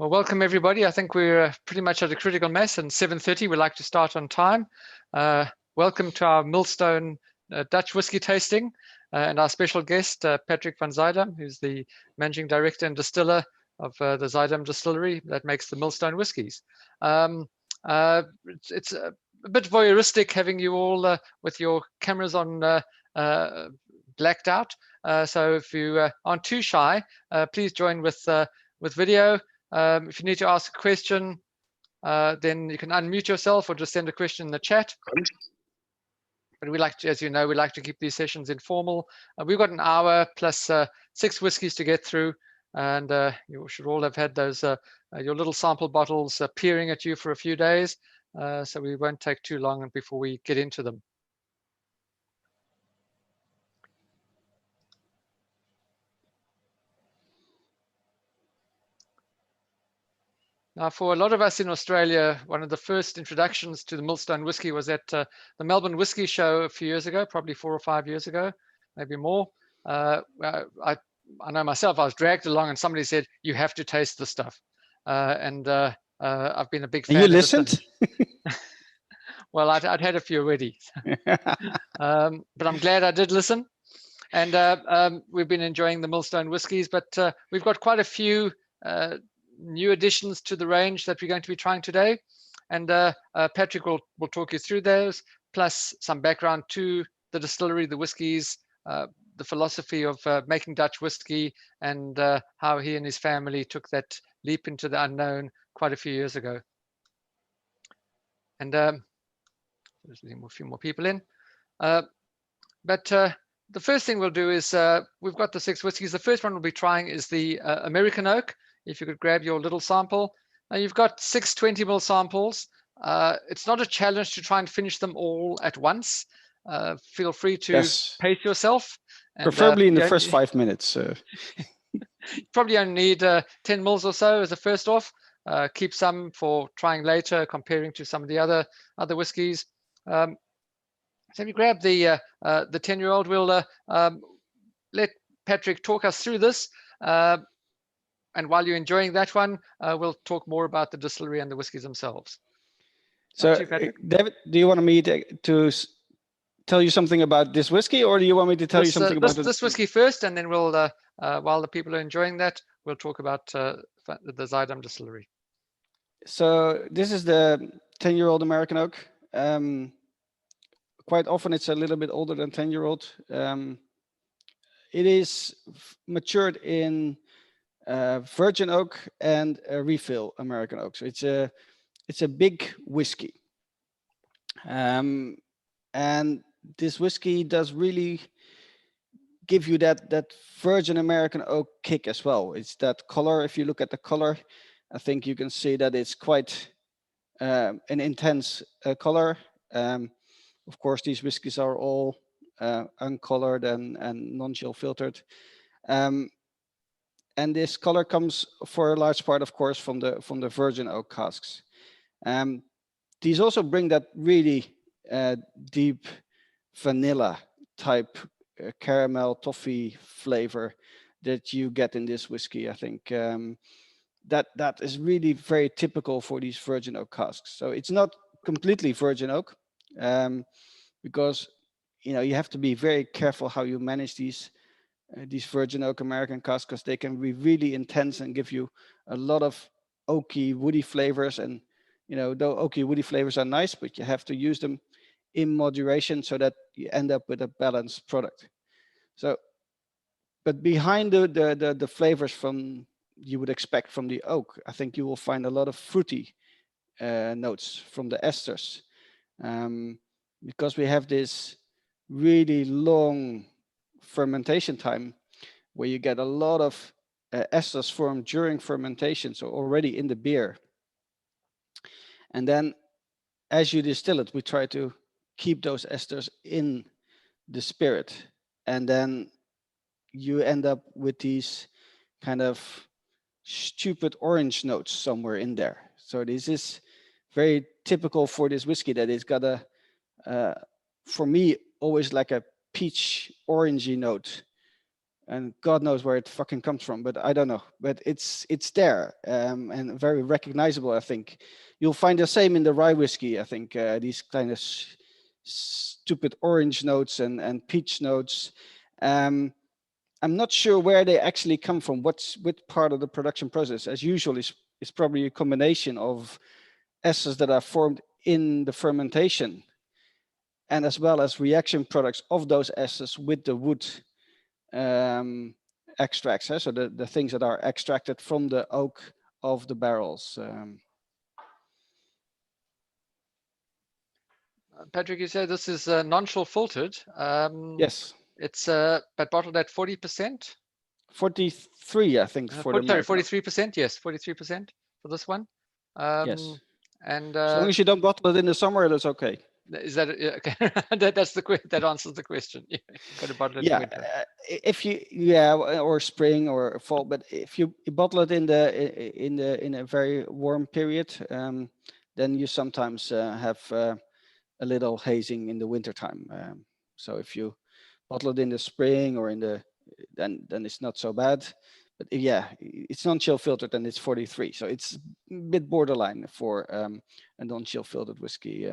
Well, welcome everybody. I think we're pretty much at a critical mass, and 7:30 we like to start on time. Welcome to our Millstone Dutch Whisky Tasting, and our special guest, Patrick van Zuidam, who's the Managing Director and Distiller of the Zuidam Distillery that makes the Millstone Whiskies. It's a bit voyeuristic having you all with your cameras on blacked out. So if you aren't too shy, please join with video. If you need to ask a question, then you can unmute yourself or just send a question in the chat. But we like to, as you know, we like to keep these sessions informal. We've got an hour plus 6 whiskies to get through, and you should all have had those your little sample bottles peering at you for a few days. So we won't take too long before we get into them. Now, for a lot of us in Australia, one of the first introductions to the Millstone whiskey was at the Melbourne Whisky Show a few years ago, probably 4 or 5 years ago, maybe more. I know myself, I was dragged along and somebody said, you have to taste the stuff. And I've been a big fan you of listened? it. Well, I'd had a few already. But I'm glad I did listen. And we've been enjoying the Millstone whiskies, but we've got quite a few new additions to the range that we're going to be trying today, and Patrick will talk you through those, plus some background to the distillery, the whiskies, the philosophy of making Dutch whiskey, and how he and his family took that leap into the unknown quite a few years ago. And there's a few more people in, but the first thing we'll do is we've got the 6 whiskies. The first one we'll be trying is the American Oak. If you could grab your little sample. Now you've got 6 20ml samples. It's not a challenge to try and finish them all at once. Feel free to pace yourself. And, preferably in the first 5 minutes. You probably only need 10 mils or so as a first off. Keep some for trying later, comparing to some of the other whiskies. So if you grab the 10-year-old, we'll let Patrick talk us through this. And while you're enjoying that one, we'll talk more about the distillery and the whiskies themselves. So, David, do you want me to tell you something about this whiskey, or do you want me to tell you something about this whiskey first, and then we'll, while the people are enjoying that, we'll talk about the Zuidam distillery. So this is the 10-year-old American Oak. Quite often it's a little bit older than 10-year-old. It is matured in virgin oak and a refill American oak, so it's a big whiskey, and this whiskey does really give you that virgin American oak kick as well. It's that color. If you look at the color, I think you can see that it's quite an intense color. Of course, these whiskies are all uncolored and non-chill filtered. And this color comes for a large part, of course, from the virgin oak casks. These also bring that really deep vanilla type caramel toffee flavor that you get in this whiskey. I think that is really very typical for these virgin oak casks. So it's not completely virgin oak, because you have to be very careful how you manage these virgin oak American casks, because they can be really intense and give you a lot of oaky, woody flavors. And though oaky, woody flavors are nice, but you have to use them in moderation so that you end up with a balanced product. So, but behind the flavors from you would expect from the oak, I think you will find a lot of fruity notes from the esters, because we have this really long fermentation time where you get a lot of esters formed during fermentation, so already in the beer. And then as you distill it, we try to keep those esters in the spirit, and then you end up with these kind of stupid orange notes somewhere in there. So this is very typical for this whiskey, that it's got a for me always like a peach orangey note and God knows where it fucking comes from, but I don't know. But it's there, and very recognizable. I think you'll find the same in the rye whiskey. I think these kind of stupid orange notes and peach notes. I'm not sure where they actually come from. Which part of the production process? As usual, is probably a combination of esters that are formed in the fermentation, and as well as reaction products of those esters with the wood extracts. So the things that are extracted from the oak of the barrels. Patrick, you say this is non-chill filtered. Yes. It's but bottled at 40%. 43, I think, for the American. 43%. Yes, 43% for this one. Yes. And as long as you don't bottle it in the summer, that's okay. Is that okay? that answers the question. Yeah, got to bottle it in winter. If you or spring or fall, but if you bottle it in a very warm period, then you sometimes have a little hazing in the wintertime. So if you bottle it in the spring or in the then it's not so bad. But yeah, it's non-chill filtered and it's 43, so it's a bit borderline for a non-chill filtered whiskey.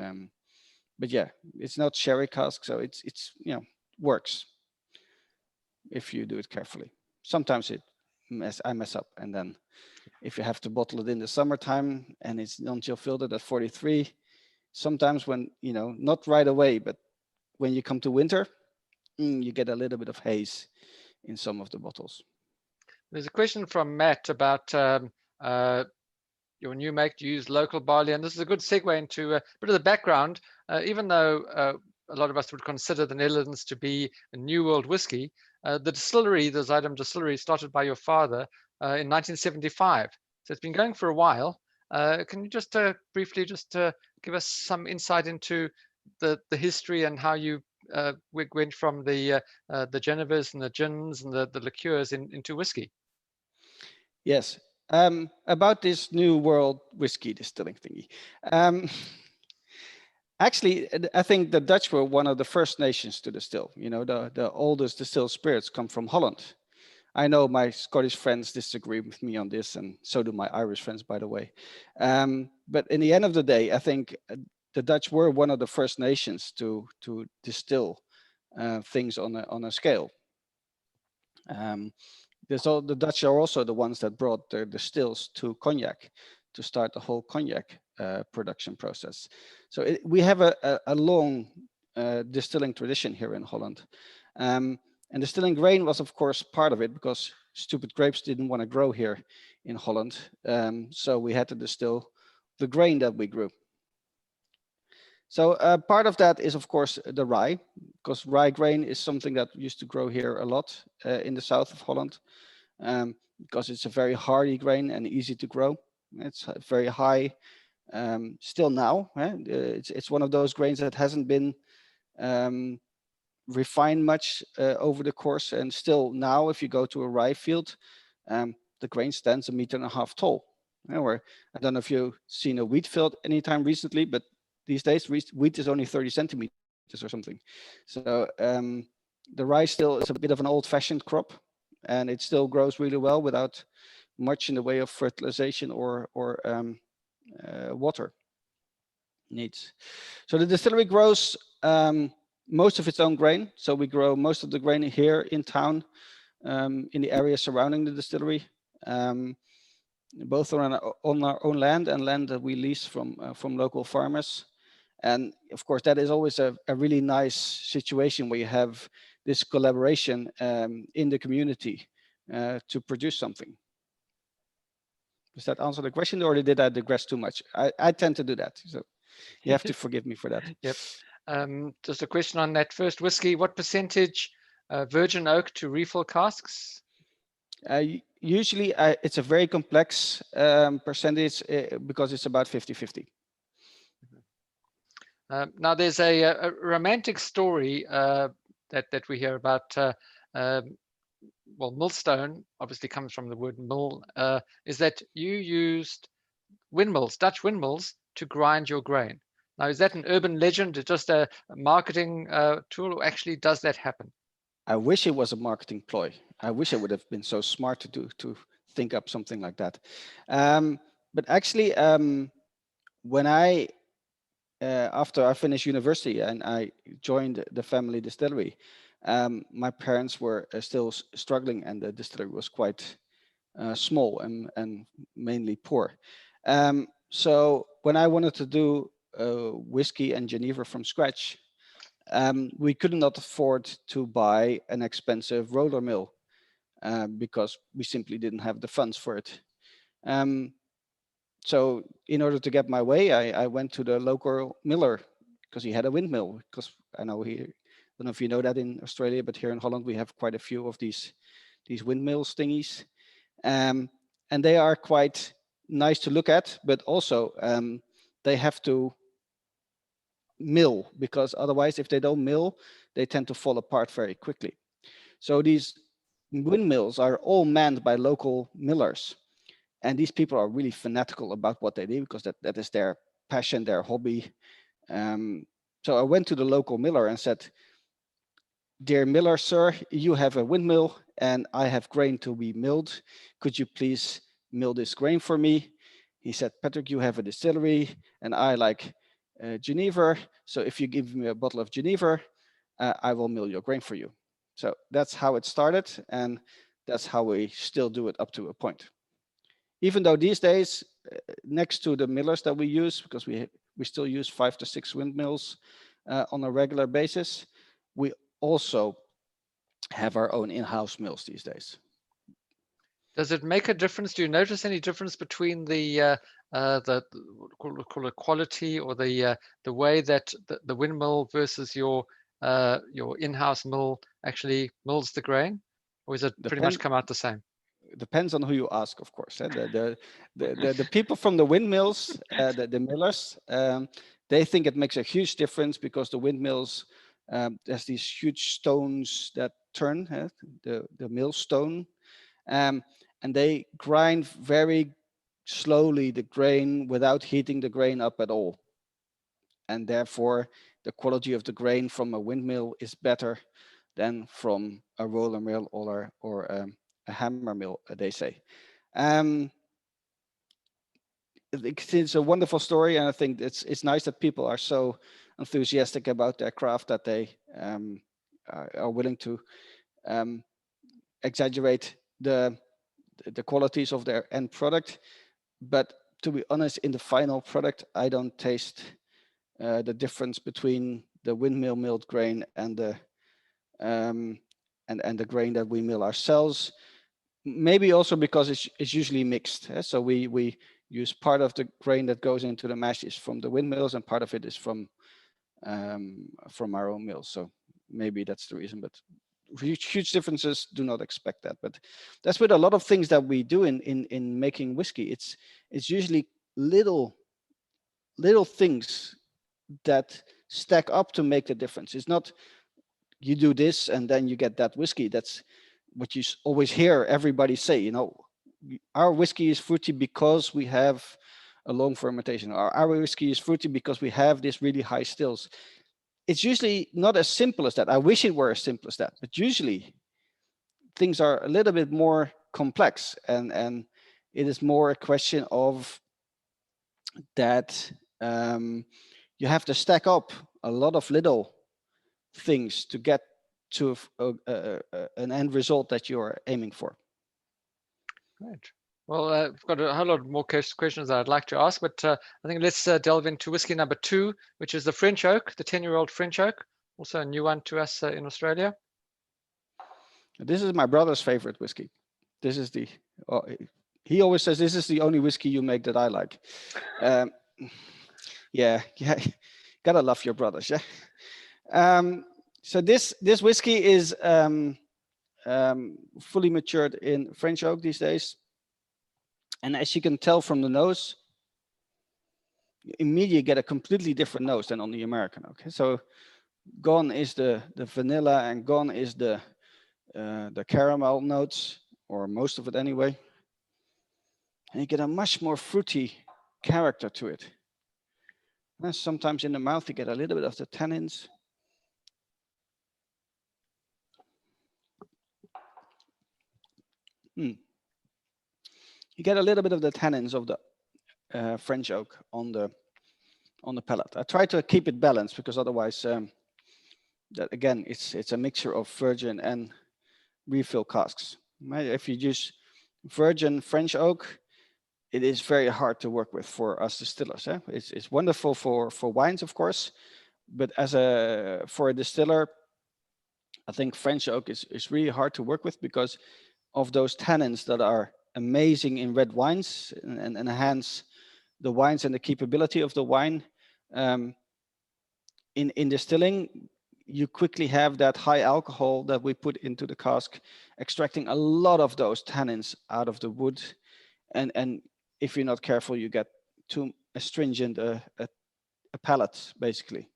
But yeah, it's not sherry cask, so it's works if you do it carefully. Sometimes I mess up, and then if you have to bottle it in the summertime and it's non-chill filtered at 43, sometimes when not right away, but when you come to winter, you get a little bit of haze in some of the bottles. There's a question from Matt about your new make to use local barley, and this is a good segue into a bit of the background. Even though a lot of us would consider the Netherlands to be a New World whiskey, the distillery, the Zuidam distillery, started by your father in 1975. So it's been going for a while. Can you just briefly give us some insight into the history and how you went from the Genevers and the gins and the liqueurs into whiskey? Yes. About this New World whiskey distilling thingy. Actually, I think the Dutch were one of the first nations to distill. The oldest distilled spirits come from Holland. I know my Scottish friends disagree with me on this, and so do my Irish friends, by the way. But in the end of the day, I think the Dutch were one of the first nations to distill things on a scale. The Dutch are also the ones that brought their distills to cognac to start the whole cognac production process. So we have a long distilling tradition here in Holland. And distilling grain was, of course, part of it, because stupid grapes didn't want to grow here in Holland. So we had to distill the grain that we grew. So part of that is, of course, the rye, because rye grain is something that used to grow here a lot in the south of Holland, because it's a very hardy grain and easy to grow. It's very high still now. It's one of those grains that hasn't been refined much over the course, and still now, if you go to a rye field, the grain stands 1.5 meters tall. Or I don't know if you've seen a wheat field anytime recently, but these days wheat is only 30 centimeters or something. So the rye still is a bit of an old-fashioned crop, and it still grows really well without much in the way of fertilization or water needs. So the distillery grows most of its own grain. So we grow most of the grain here in town, in the area surrounding the distillery, both on our own land and land that we lease from local farmers. And of course, that is always a really nice situation where you have this collaboration in the community to produce something. Does that answer the question, or did I digress too much? I tend to do that, so you have to forgive me for that. Yep. Just a question on that first whiskey. What percentage virgin oak to refill casks? Usually, it's a very complex percentage because it's about 50-50. Now, there's a romantic story that we hear about. Well, Millstone obviously comes from the word mill. Is that you used windmills, Dutch windmills, to grind your grain? Now, is that an urban legend, just a marketing tool, or actually does that happen? I wish it was a marketing ploy. I wish I would have been so smart to think up something like that. But actually, when after I finished university and I joined the family distillery, my parents were still struggling, and the distillery was quite small and mainly poor. So when I wanted to do whiskey and Geneva from scratch, we could not afford to buy an expensive roller mill because we simply didn't have the funds for it. So in order to get my way, I went to the local miller because he had a windmill. Because I know I don't know if you know that in Australia, but here in Holland we have quite a few of these windmill thingies, and they are quite nice to look at, but also they have to mill, because otherwise, if they don't mill, they tend to fall apart very quickly. So these windmills are all manned by local millers. And these people are really fanatical about what they do because that is their passion, their hobby. So I went to the local miller and said, "Dear miller, sir, you have a windmill and I have grain to be milled. Could you please mill this grain for me?" He said, "Patrick, you have a distillery and I like Geneva. So if you give me a bottle of Geneva, I will mill your grain for you." So that's how it started. And that's how we still do it up to a point. Even though these days, next to the millers that we use, because we still use 5 to 6 windmills on a regular basis, we also have our own in-house mills these days. Does it make a difference? Do you notice any difference between the call it quality or the way that the windmill versus your in-house mill actually mills the grain, or is it pretty much come out the same? Depends on who you ask, of course. The people from the windmills, the millers, they think it makes a huge difference because the windmills, there's these huge stones that turn, the millstone, and they grind very slowly the grain without heating the grain up at all. And therefore, the quality of the grain from a windmill is better than from a roller mill or a hammer mill, they say. It's a wonderful story, and I think it's nice that people are so enthusiastic about their craft that they are willing to exaggerate the qualities of their end product. But to be honest, in the final product, I don't taste the difference between the windmill milled grain and the and the grain that we mill ourselves. Maybe also because it's usually mixed. So we use part of the grain that goes into the mash is from the windmills, and part of it is from our own mills. So maybe that's the reason. But huge differences, do not expect that. But that's with a lot of things that we do in making whiskey. It's usually little things that stack up to make the difference. It's not you do this and then you get that whiskey. That's what you always hear everybody say, you know, our whiskey is fruity because we have a long fermentation. Our whiskey is fruity because we have this really high stills. It's usually not as simple as that. I wish it were as simple as that, but usually things are a little bit more complex, and it is more a question of that you have to stack up a lot of little things to get to an end result that you are aiming for. Great. Well, I've got a whole lot more questions that I'd like to ask, but I think let's delve into whiskey number 2, which is the French oak, the 10-year-old French oak, also a new one to us in Australia. This is my brother's favorite whiskey. This is he always says this is the only whiskey you make that I like. Yeah, gotta love your brothers, yeah. So this whiskey is fully matured in French oak these days, and as you can tell from the nose, you immediately get a completely different nose than on the American oak. So gone is the vanilla, and gone is the caramel notes, or most of it anyway. And you get a much more fruity character to it. And sometimes in the mouth you get a little bit of the tannins. You get a little bit of the tannins of the French oak on the palate. I try to keep it balanced because otherwise, that again, it's a mixture of virgin and refill casks. Right? If you use virgin French oak, it is very hard to work with for us distillers. It's wonderful for wines, of course, but for a distiller, I think French oak is really hard to work with because of those tannins that are amazing in red wines and enhance the wines and the keepability of the wine. In distilling, you quickly have that high alcohol that we put into the cask, extracting a lot of those tannins out of the wood, and if you're not careful, you get too astringent a palate, basically.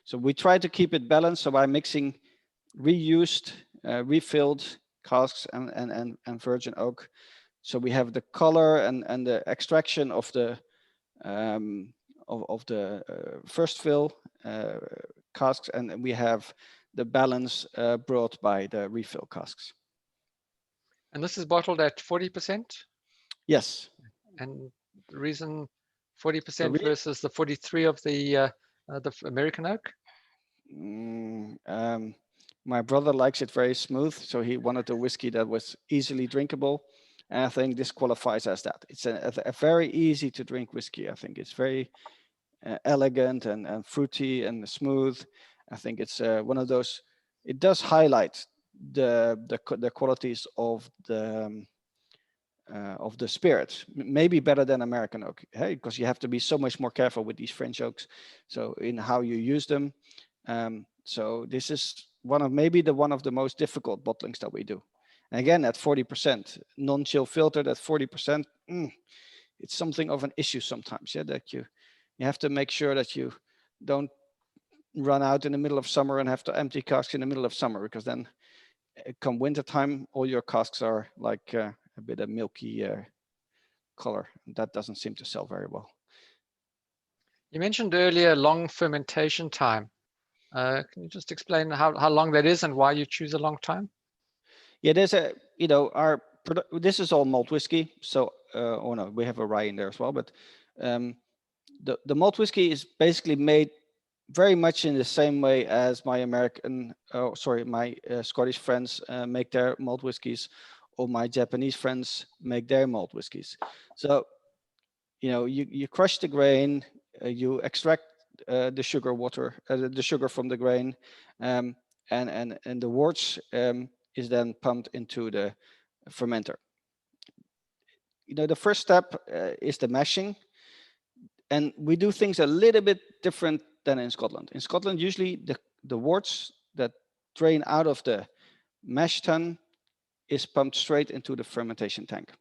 So we try to keep it balanced. So by mixing reused, refilled casks and virgin oak, so we have the color and the extraction of the first fill casks, and we have the balance brought by the refill casks. And this is bottled at 40%? Yes. And the reason 40% versus the 43 of the American oak? My brother likes it very smooth, so he wanted a whiskey that was easily drinkable. And I think this qualifies as that. It's a very easy to drink whiskey. I think it's very elegant and fruity and smooth. I think it's one of those. It does highlight the qualities of the spirit, maybe better than American oak, hey, because you have to be so much more careful with these French oaks, so in how you use them. So this is one of the most difficult bottlings that we do. And again, at 40%, non-chill filtered at 40%, it's something of an issue sometimes. Yeah, that you have to make sure that you don't run out in the middle of summer and have to empty casks in the middle of summer, because then come winter time, all your casks are like a bit of milky color. That doesn't seem to sell very well. You mentioned earlier long fermentation time. Can you just explain how long that is and why you choose a long time? Yeah, there's this is all malt whiskey. So, oh no, we have a rye in there as well. But the malt whiskey is basically made very much in the same way as my Scottish friends make their malt whiskies, or my Japanese friends make their malt whiskies. So, you crush the grain, you extract the sugar from the grain, and the wort is then pumped into the fermenter. The first step is the mashing, and we do things a little bit different than in Scotland. In Scotland, usually the worts that drain out of the mash tun is pumped straight into the fermentation tank.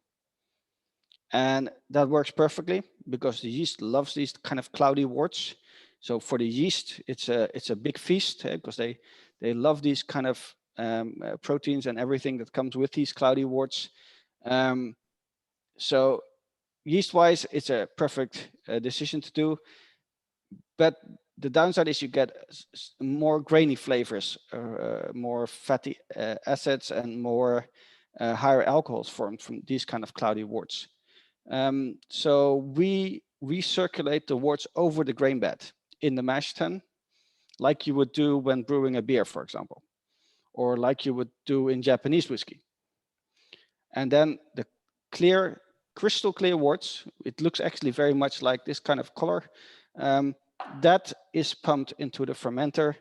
And that works perfectly because the yeast loves these kind of cloudy worts. So for the yeast, it's a big feast because they love these kind of proteins and everything that comes with these cloudy worts. So yeast-wise, it's a perfect decision to do. But the downside is you get more grainy flavors, more fatty acids, and more higher alcohols formed from these kind of cloudy worts. So we recirculate the worts over the grain bed in the mash tun, like you would do when brewing a beer, for example, or like you would do in Japanese whiskey. And then the crystal clear worts, it looks actually very much like this kind of color, that is pumped into the fermenter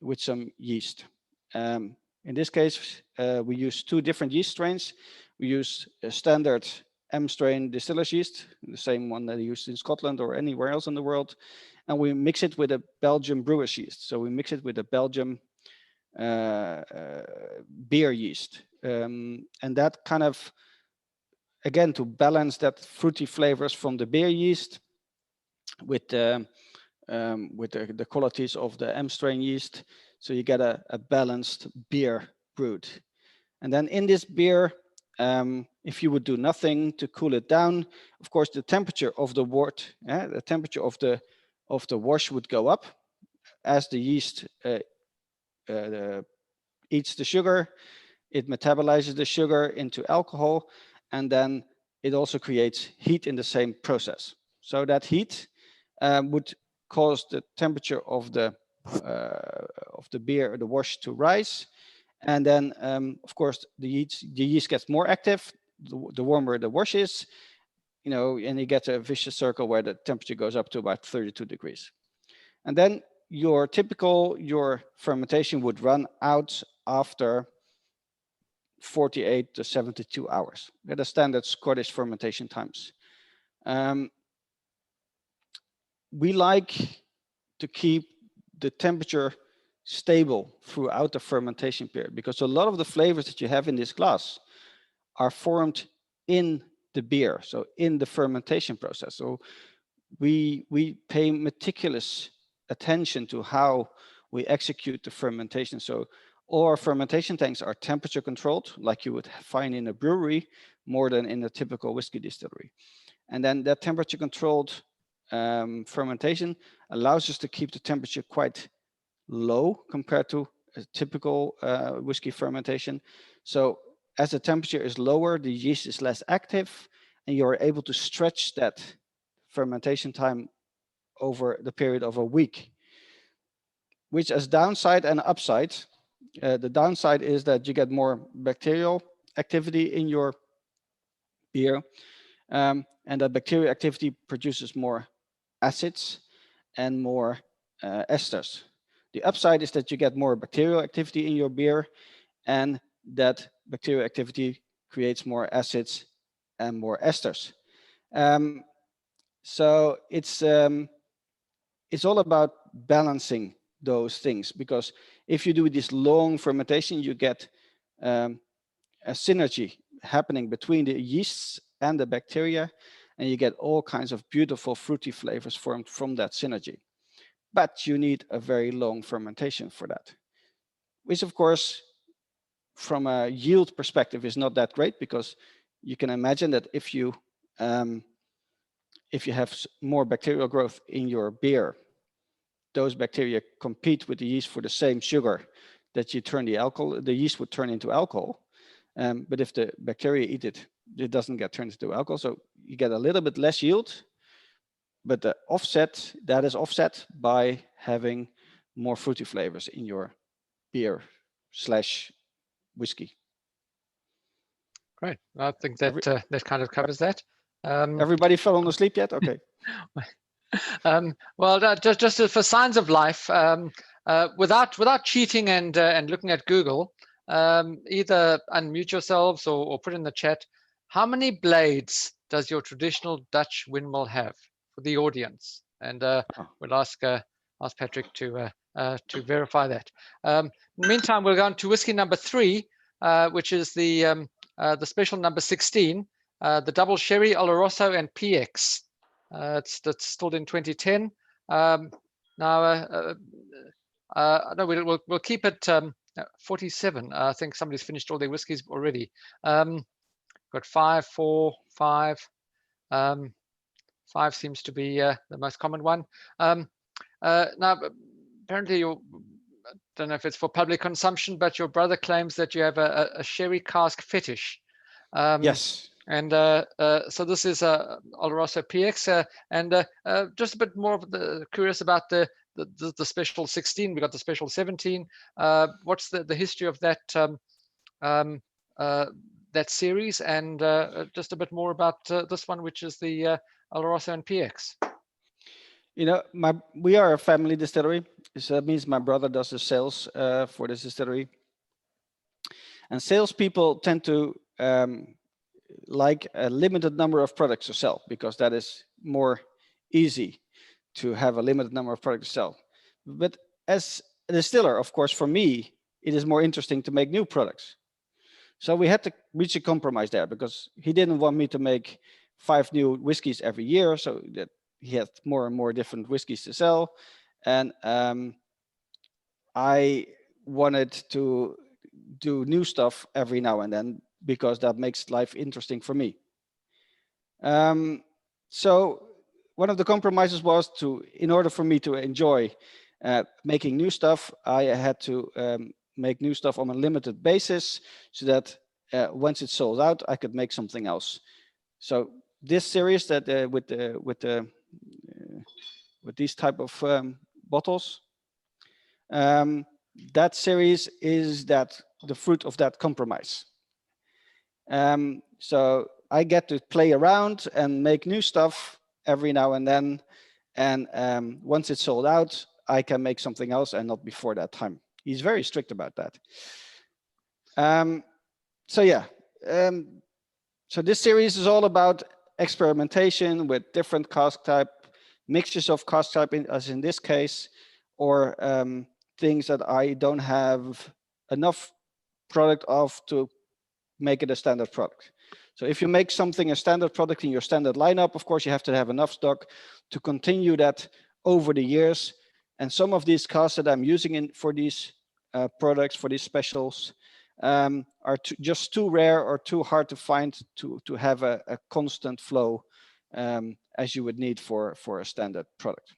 with some yeast. In this case, we use two different yeast strains. We use a standard M strain distiller's yeast, the same one that I used in Scotland or anywhere else in the world, and we mix it with a Belgian brewer's yeast. So we mix it with a Belgian beer yeast, and that kind of, again, to balance that fruity flavors from the beer yeast with the qualities of the M strain yeast, so you get a balanced beer brewed. And then in this beer, if you would do nothing to cool it down, of course, the temperature of the wort, the temperature of the wash would go up as the yeast eats the sugar. it metabolizes the sugar into alcohol, and then it also creates heat in the same process. So that heat would cause the temperature of the beer, the wash, to rise, and then of course the yeast gets more active. The warmer the wash is, and you get a vicious circle where the temperature goes up to about 32 degrees. And then your fermentation would run out after 48 to 72 hours. They're the standard Scottish fermentation times. We like to keep the temperature stable throughout the fermentation period, because a lot of the flavors that you have in this glass are formed in the beer, so in the fermentation process. So we pay meticulous attention to how we execute the fermentation. So all our fermentation tanks are temperature controlled, like you would find in a brewery, more than in a typical whiskey distillery. And then that temperature controlled fermentation allows us to keep the temperature quite low compared to a typical whiskey fermentation. So as the temperature is lower, the yeast is less active, and you're able to stretch that fermentation time over the period of a week, which has downside and upside. The downside is that you get more bacterial activity in your beer, and that bacterial activity produces more acids and more esters. The upside is that you get more bacterial activity in your beer, and that bacterial activity creates more acids and more esters. So it's all about balancing those things, because if you do this long fermentation, you get a synergy happening between the yeasts and the bacteria, and you get all kinds of beautiful fruity flavors formed from that synergy. But you need a very long fermentation for that, which of course, from a yield perspective, is not that great, because you can imagine that if you have more bacterial growth in your beer, those bacteria compete with the yeast for the same sugar that you turn the yeast would turn into alcohol. But if the bacteria eat it, it doesn't get turned into alcohol. So you get a little bit less yield, but that is offset by having more fruity flavors in your beer/whiskey. Great. I think that that kind of covers that. Everybody fell asleep yet? Okay. Well, just for signs of life, without cheating and looking at Google, either unmute yourselves or put in the chat, how many blades does your traditional Dutch windmill have, for the audience? And we'll ask Patrick to verify that. In the meantime, we'll go on to whiskey number 3, which is the special number 16, the double sherry, Oloroso, and PX. That's still in 2010. No, we'll keep it 47. I think somebody's finished all their whiskies already. Got 5, 4, 5. 5 seems to be the most common one. Now, apparently, I don't know if it's for public consumption, but your brother claims that you have a sherry cask fetish. Yes. And so this is Oloroso PX, and just a bit more of curious about the special 16. We got the special 17. What's the history of that that series, and just a bit more about this one, which is the Oloroso and PX. We are a family distillery, so that means my brother does the sales for this distillery, and salespeople tend to like a limited number of products to sell, because that is more easy to have a limited number of products to sell. But as a distiller, of course, for me, it is more interesting to make new products. So we had to reach a compromise there, because he didn't want me to make 5 new whiskeys every year, so that he had more and more different whiskeys to sell. And I wanted to do new stuff every now and then, because that makes life interesting for me. So one of the compromises was in order for me to enjoy making new stuff, I had to make new stuff on a limited basis, so that once it's sold out, I could make something else. So this series that with these type of bottles, that series is the fruit of that compromise. So I get to play around and make new stuff every now and then, and once it's sold out, I can make something else, and not before that time. He's very strict about that. So yeah, so this series is all about experimentation with different cask type, mixtures of cask type, as in this case, or things that I don't have enough product of to make it a standard product. So if you make something a standard product in your standard lineup, of course, you have to have enough stock to continue that over the years. And some of these casks that I'm using for these products, for these specials, are just too rare or too hard to find to have a constant flow as you would need for a standard product.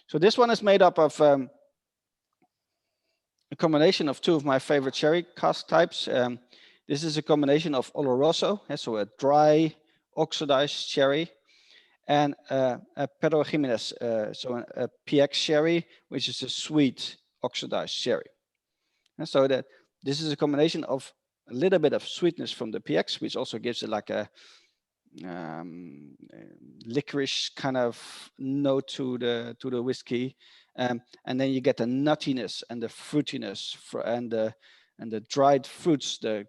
So this one is made up of a combination of two of my favorite sherry cask types. This is a combination of Oloroso, so a dry oxidized sherry, and a Pedro Jimenez, so a PX sherry, which is a sweet oxidized sherry. And so that this is a combination of a little bit of sweetness from the PX, which also gives it like a licorice kind of note to the whiskey, and then you get the nuttiness and the fruitiness and the dried fruits, the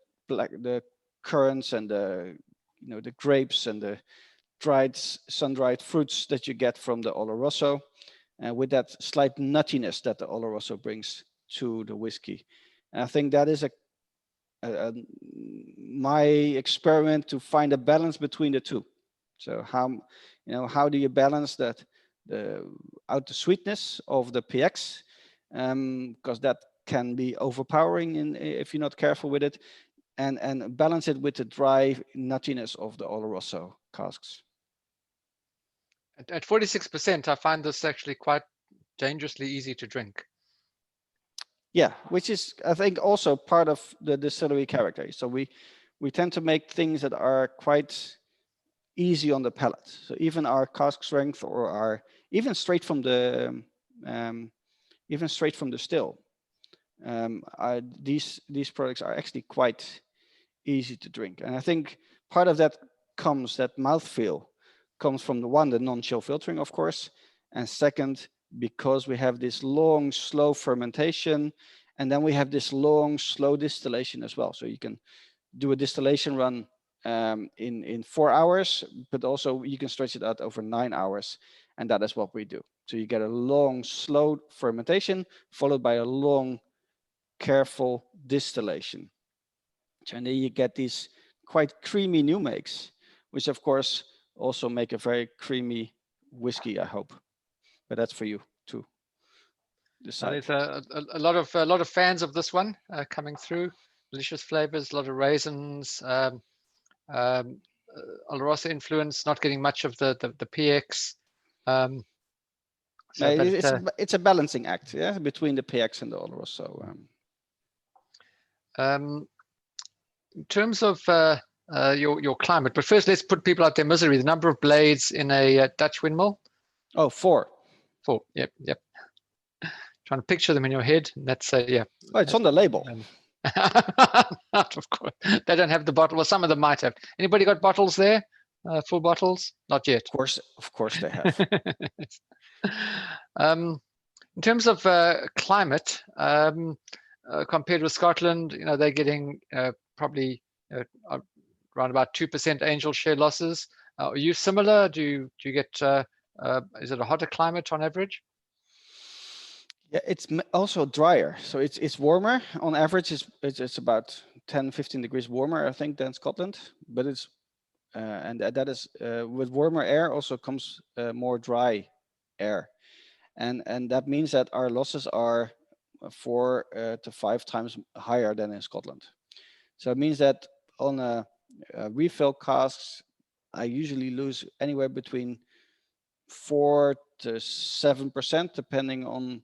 currants and the grapes and the sun-dried fruits that you get from the Oloroso, with that slight nuttiness that the Oloroso brings to the whiskey. And I think that is my experiment to find a balance between the two. So how do you balance that out the sweetness of the PX, because that can be overpowering if you're not careful with it, and balance it with the dry nuttiness of the Oloroso casks. At 46%, I find this actually quite dangerously easy to drink. Yeah, which is, I think, also part of the distillery character. So we tend to make things that are quite easy on the palate. So even our cask strength, or our even straight from the still, these products are actually quite easy to drink. And I think part of that mouthfeel comes from the non-chill filtering, of course, and second, because we have this long, slow fermentation, and then we have this long, slow distillation as well. So you can do a distillation run in 4 hours, but also you can stretch it out over 9 hours, and that is what we do. So you get a long, slow fermentation followed by a long, careful distillation. And then you get these quite creamy new makes, which of course also make a very creamy whiskey, I hope. But that's for you to decide. There's a lot of fans of this one coming through. Delicious flavors, a lot of raisins, Oloroso influence, not getting much of the PX. It's a balancing act, yeah, between the PX and the Oloroso. In terms of your climate, but first let's put people out their misery. The number of blades in a Dutch windmill? Oh, 4. 4. Yep. Trying to picture them in your head. That's yeah. Oh, it's on the label. Of course, they don't have the bottle. Well, some of them might have. Anybody got bottles there? Full bottles? Not yet. Of course they have. In terms of climate, compared with Scotland, they're getting probably around about 2% angel share losses. Are you similar? Do you get? Is it a hotter climate on average? Yeah, it's also drier, so it's warmer on average. It's about 10-15 degrees warmer, I think, than Scotland. But it's and that is with warmer air also comes more dry air, and that means that our losses are 4 to 5 times higher than in Scotland. So it means that on a refill casks, I usually lose anywhere between 4 to 7%, depending on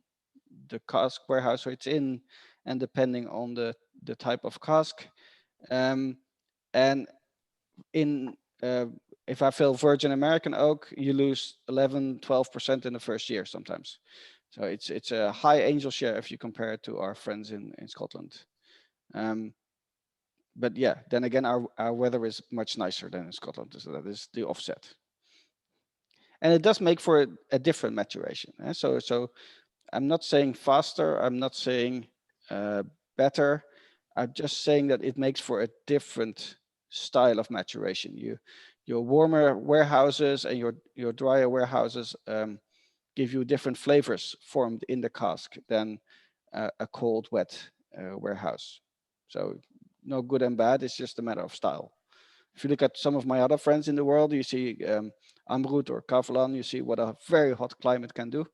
the cask warehouse it's in and depending on the type of cask. And in if I fill virgin American oak, you lose 11-12% in the first year sometimes. So it's a high angel share if you compare it to our friends in Scotland. But yeah, then again, our weather is much nicer than in Scotland, so that is the offset. And it does make for a different maturation. So I'm not saying faster, I'm not saying better. I'm just saying that it makes for a different style of maturation. Your warmer warehouses and your drier warehouses give you different flavors formed in the cask than a cold, wet warehouse. So no good and bad, it's just a matter of style. If you look at some of my other friends in the world, you see Amrut or Kavalan, you see what a very hot climate can do.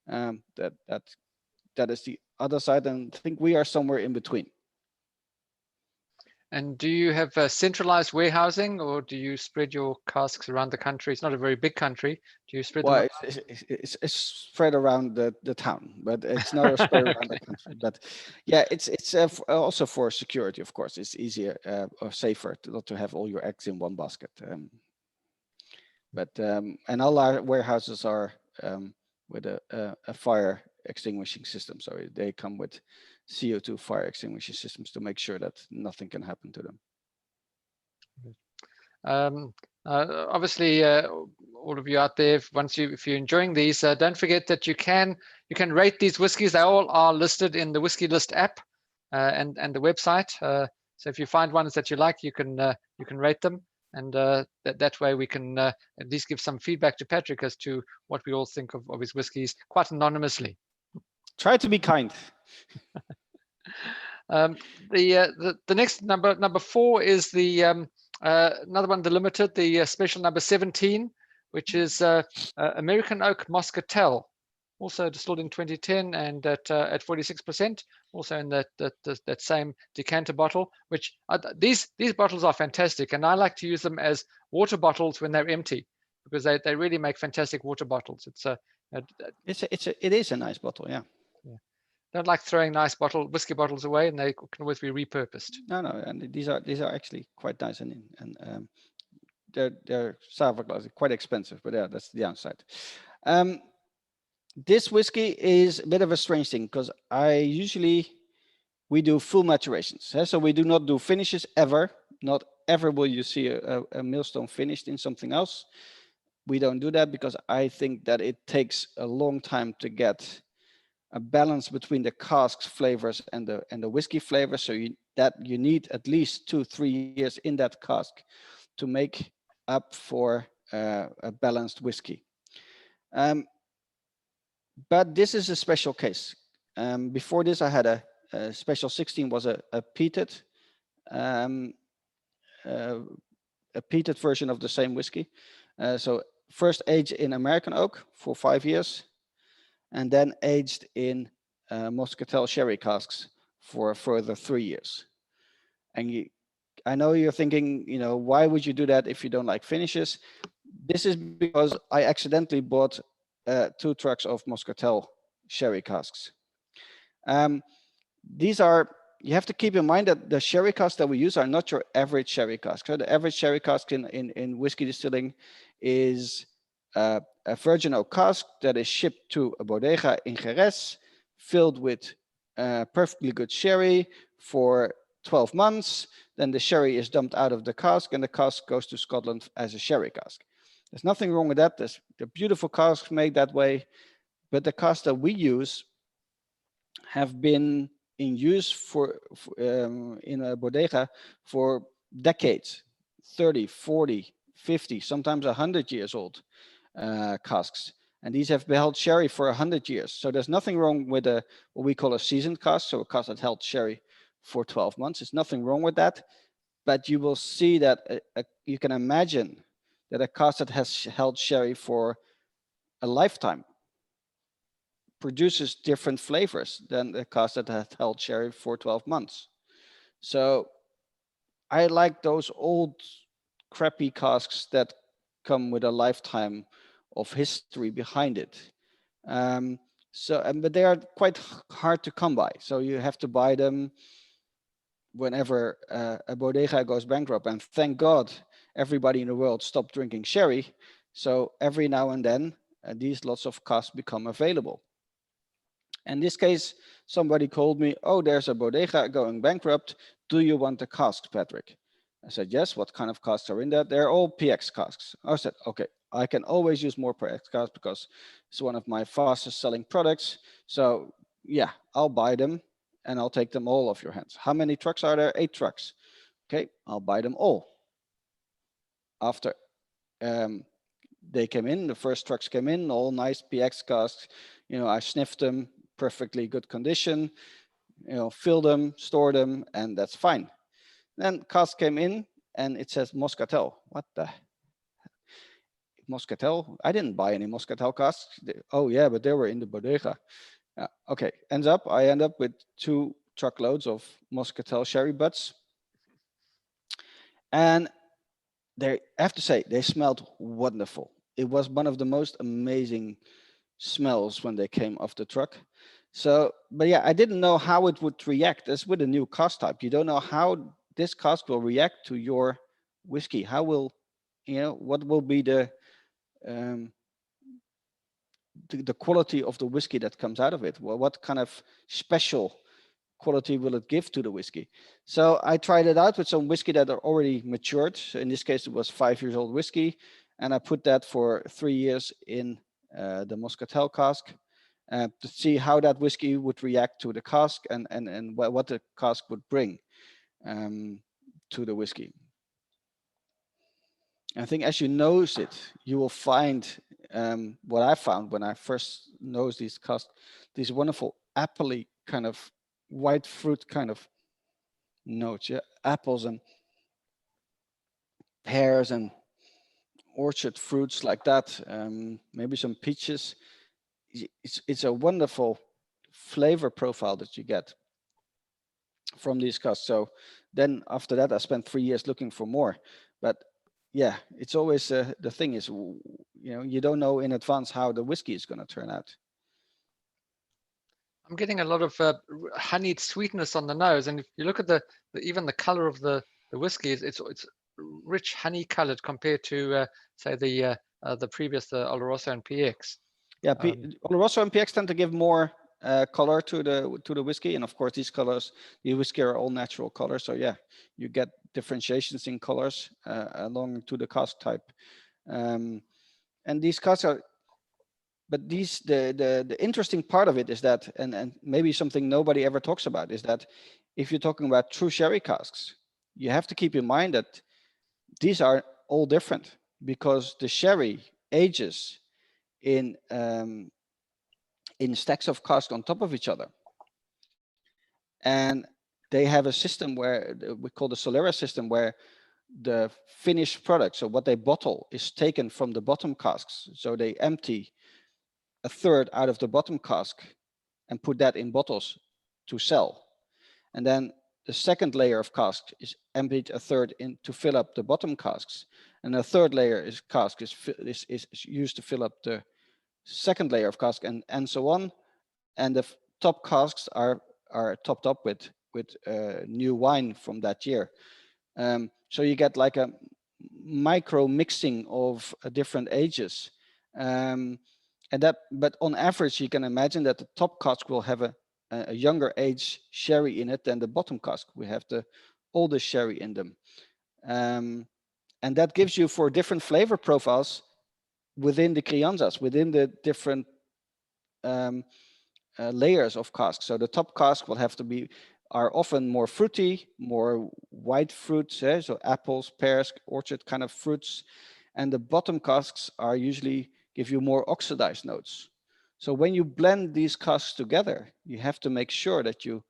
That is the other side, and I think we are somewhere in between. And do you have centralized warehousing, or do you spread your casks around the country? It's not a very big country. Do you spread them? It's spread around the town, but it's not spread around the country. But yeah, it's also for security, of course. It's easier or safer not to have all your eggs in one basket. And all our warehouses are with a fire extinguishing system, so they come with CO2 fire extinguishing systems to make sure that nothing can happen to them. Obviously, all of you out there, if you're enjoying these, don't forget that you can rate these whiskies. They all are listed in the Whiskey List app and the website. So if you find ones that you like, you can rate them, and that way we can at least give some feedback to Patrick as to what we all think of his whiskies, quite anonymously. Try to be kind. The next number 4 is the another one, the limited, the special number 17, which is American Oak Muscatel, also distilled in 2010 and at 46%, also in that same decanter bottle. Which these bottles are fantastic, and I like to use them as water bottles when they're empty, because they really make fantastic water bottles. It is a nice bottle, yeah. Don't like throwing nice whiskey bottles away, and they can always be repurposed. No, and these are actually quite nice, and they're Savaglass, quite expensive, but yeah, that's the downside. This whiskey is a bit of a strange thing, because we do full maturations, so we do not do finishes ever. Not ever will you see a Millstone finished in something else. We don't do that because I think that it takes a long time to get a balance between the cask's flavors and the whiskey flavors. So you need at least 2-3 years in that cask to make up for a balanced whiskey. But this is a special case. Before this, I had a special 16 was a peated version of the same whiskey. So first aged in American oak for 5 years, and then aged in Muscatel sherry casks for a further 3 years. And I know you're thinking, why would you do that if you don't like finishes? This is because I accidentally bought 2 trucks of Muscatel sherry casks. You have to keep in mind that the sherry casks that we use are not your average sherry cask. So the average sherry cask in whiskey distilling is a virgin oak cask that is shipped to a bodega in Jerez, filled with perfectly good sherry for 12 months. Then the sherry is dumped out of the cask, and the cask goes to Scotland as a sherry cask. There's nothing wrong with that. There's the beautiful casks made that way, but the casks that we use have been in use in a bodega for decades, 30, 40, 50, sometimes 100 years old casks. And these have held sherry for 100 years. So there's nothing wrong with what we call a seasoned cask, so a cask that held sherry for 12 months. There's nothing wrong with that. But you will see that you can imagine that a cask that has held sherry for a lifetime produces different flavors than the cask that has held sherry for 12 months. So I like those old crappy casks that come with a lifetime of history behind it. So, but they are quite hard to come by. So you have to buy them whenever a bodega goes bankrupt. And thank God, everybody in the world stopped drinking sherry. So every now and then, these lots of casks become available. In this case, somebody called me, oh, there's a bodega going bankrupt. Do you want the casks, Patrick? I said, yes. What kind of casks are in that? They're all PX casks. I said, okay, I can always use more PX casks because it's one of my fastest selling products. So yeah, I'll buy them and I'll take them all off your hands. How many trucks are there? 8 trucks. Okay, I'll buy them all. After they came in, the first trucks came in, all nice PX casks. You know, I sniffed them, perfectly good condition, you know, fill them, store them, and that's fine. Then cask came in and it says Moscatel. What the? Moscatel? I didn't buy any Moscatel casks. Oh yeah, but they were in the bodega. Okay, I end up with 2 truckloads of Moscatel sherry butts. And I have to say, they smelled wonderful. It was one of the most amazing smells when they came off the truck. So, but yeah, I didn't know how it would react. As with a new cask type, you don't know how this cask will react to your whiskey. How will, you know, what will be the quality of the whiskey that comes out of it? Well, what kind of special quality will it give to the whiskey? So I tried it out with some whiskey that are already matured. So in this case, it was 5 years old whiskey. And I put that for 3 years in the Moscatel cask to see how that whiskey would react to the cask and what the cask would bring to the whiskey. I think as you nose it, you will find what I found when I first nosed these casks, these wonderful appley kind of white fruit kind of notes, yeah, apples and pears and orchard fruits like that, maybe some peaches. It's a wonderful flavor profile that you get from these casks. So then after that, I spent 3 years looking for more. But yeah, it's always the thing is, you know, you don't know in advance how the whiskey is going to turn out. I'm getting a lot of honeyed sweetness on the nose, and if you look at even the color of the whiskey, it's rich honey colored compared to say the previous Oloroso and PX. Yeah, Oloroso and PX tend to give more color to the whiskey, and of course these colors, the whiskey are all natural colors. So yeah, you get differentiations in colors along to the cask type, and these casks are. But the interesting part of it is that, and maybe something nobody ever talks about, is that if you're talking about true sherry casks, you have to keep in mind that these are all different because the sherry ages in stacks of casks on top of each other, and they have a system where we call the Solera system, where the finished product, so what they bottle, is taken from the bottom casks. So they empty a third out of the bottom cask and put that in bottles to sell. And then the second layer of cask is emptied a third in to fill up the bottom casks. And the third layer is used to fill up the second layer of cask, and so on. And the top casks are topped up with new wine from that year. So you get like a micro mixing of different ages. But on average, you can imagine that the top cask will have a younger age sherry in it than the bottom cask. We have the oldest sherry in them. And that gives you, for different flavor profiles within the crianzas, within the different layers of casks. So the top cask will have to are often more fruity, more white fruits, so apples, pears, orchard kind of fruits. And the bottom casks are usually give you more oxidized notes. So when you blend these casks together, you have to make sure that you,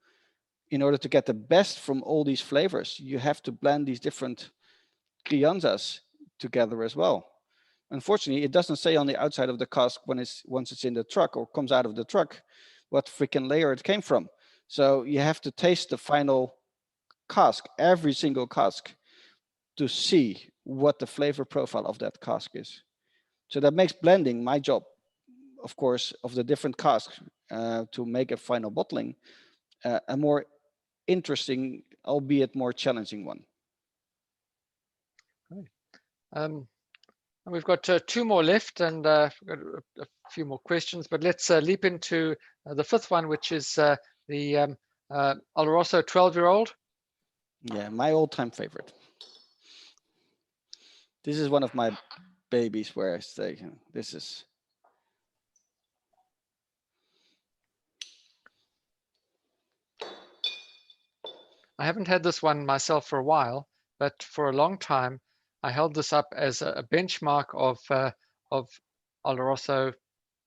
in order to get the best from all these flavors, you have to blend these different crianzas together as well. Unfortunately, it doesn't say on the outside of the cask once it's in the truck or comes out of the truck what freaking layer it came from. So you have to taste the final cask, every single cask, to see what the flavor profile of that cask is. So that makes blending, my job, of course, of the different casks, to make a final bottling a more interesting, albeit more challenging one. And we've got 2 more left, and we've got a few more questions, but let's leap into the 5th one, which is the Oloroso 12-year-old. Yeah, my all-time favorite. This is one of my babies where I say, this is. I haven't had this one myself for a while, but for a long time, I held this up as a benchmark of Oloroso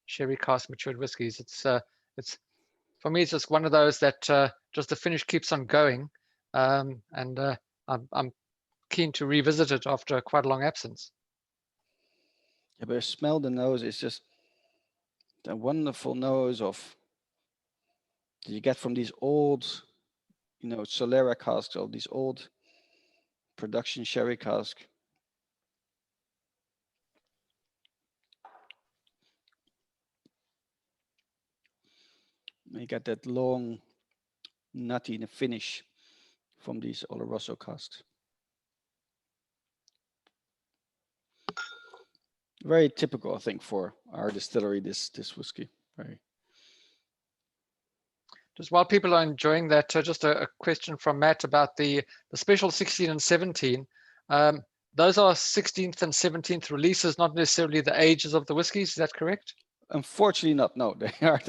sherry cask matured whiskies. It's for me, it's just one of those that just the finish keeps on going, and I'm keen to revisit it after quite a long absence. Yeah, but smell the nose. It's just the wonderful nose of that you get from these old, Solera casks, or these old production sherry cask. You get that long, nutty finish from these Oloroso casks. Very typical, I think, for our distillery, this whiskey. Very. Just while people are enjoying that, just a question from Matt about the special 16 and 17. Those are 16th and 17th releases, not necessarily the ages of the whiskies. Is that correct? Unfortunately not, no. They are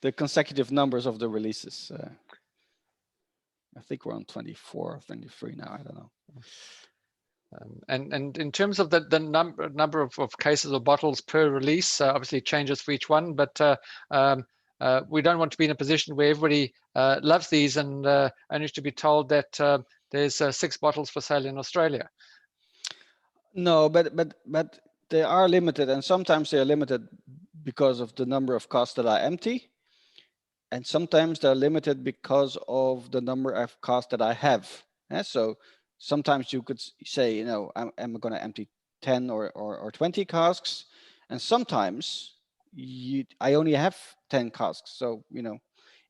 the consecutive numbers of the releases. I think we're on 24 or 23 now, I don't know. And in terms of the number of cases or bottles per release, obviously it changes for each one, but we don't want to be in a position where everybody loves these and only to be told that there's 6 bottles for sale in Australia. No, but they are limited, and sometimes they are limited because of the number of casks that I empty, and sometimes they're limited because of the number of casks that I have. So sometimes you could say, I'm going to empty 10 or 20 casks, and sometimes I only have 10 casks. So,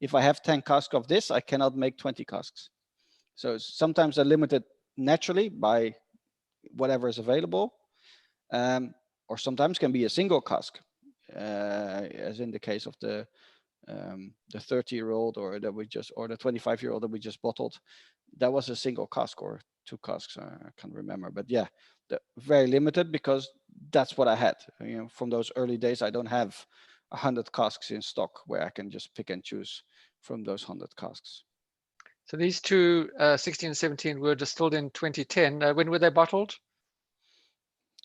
if I have 10 casks of this, I cannot make 20 casks. So sometimes they're limited naturally by whatever is available, or sometimes can be a single cask, as in the case of the 30-year-old or the 25-year-old that we just bottled. That was a single cask or 2 casks. I can't remember, but yeah, very limited because that's what I had. From those early days, I don't have 100 casks in stock where I can just pick and choose from those 100 casks. So these two 16 and 17 were distilled in 2010. When were they bottled?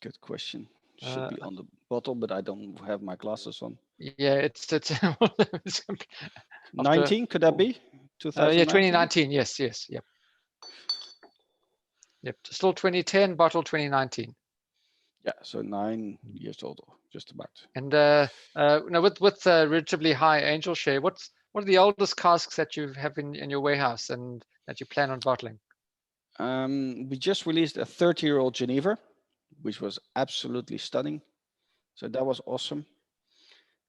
Good question. Should be on the bottle, but I don't have my glasses on. Yeah, it's 19, could that be? 2019? Yeah, 2019. Yes, yep. Yep, still 2010, bottle 2019. Yeah, so 9 years old, just about. And now with relatively high angel share, what are the oldest casks that you have in your warehouse and that you plan on bottling? We just released a 30-year-old Geneva, which was absolutely stunning. So that was awesome.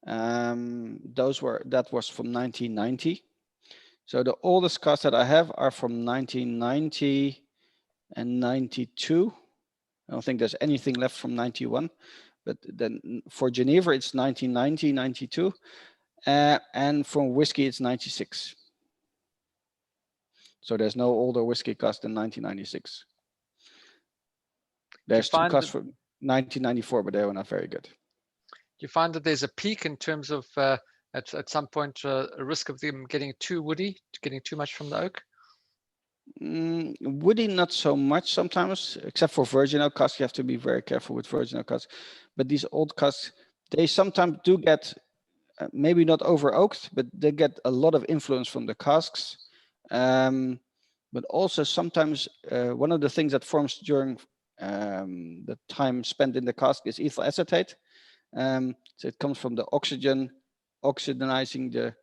That was from 1990. So the oldest casks that I have are from 1990 and 92. I don't think there's anything left from 91, but then for Geneva, it's 1990, 92. And from whiskey, it's 96. So there's no older whiskey cask than 1996. There's 2 casks from 1994, but they were not very good. Do you find that there's a peak in terms of at some point a risk of them getting too woody, getting too much from the oak? Woody, not so much sometimes, except for virgin oak casks. You have to be very careful with virgin oak casks. But these old casks, they sometimes do get, maybe not over oaked, but they get a lot of influence from the casks. But also sometimes one of the things that forms during the time spent in the cask is ethyl acetate. So it comes from the oxygen oxidizing the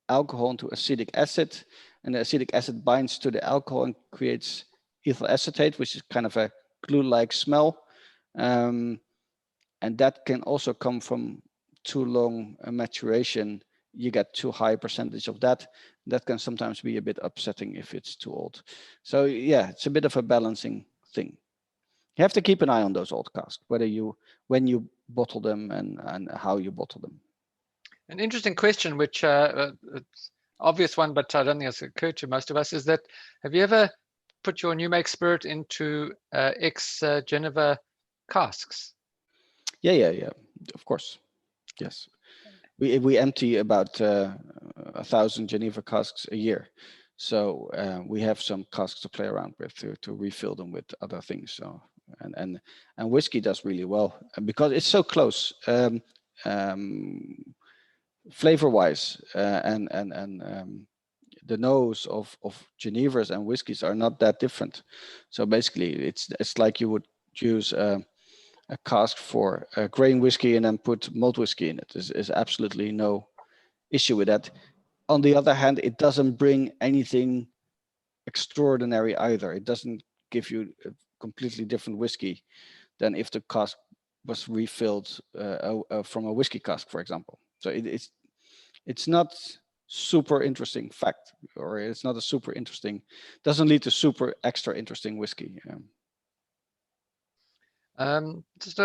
alcohol into acetic acid, and the acetic acid binds to the alcohol and creates ethyl acetate, which is kind of a glue-like smell. And that can also come from too long a maturation, you get too high a percentage of that. That can sometimes be a bit upsetting if it's too old. So yeah, it's a bit of a balancing thing. You have to keep an eye on those old casks, when you bottle them and how you bottle them. An interesting question, which it's obvious one, but I don't think it's occurred to most of us, is that have you ever put your new make spirit into ex-Geneva casks? Yeah, of course. Yes. We empty about 1,000 Geneva casks a year. So we have some casks to play around with to refill them with other things. So and whiskey does really well because it's so close. Flavor-wise, and the nose of Genevers and whiskeys are not that different. So basically, it's like you would use a cask for a grain whiskey and then put malt whiskey in it. There's absolutely no issue with that. On the other hand, it doesn't bring anything extraordinary either. It doesn't give you a completely different whiskey than if the cask was refilled from a whiskey cask, for example. So it's not super interesting fact, or it's not a super interesting, doesn't lead to super extra interesting whiskey. Just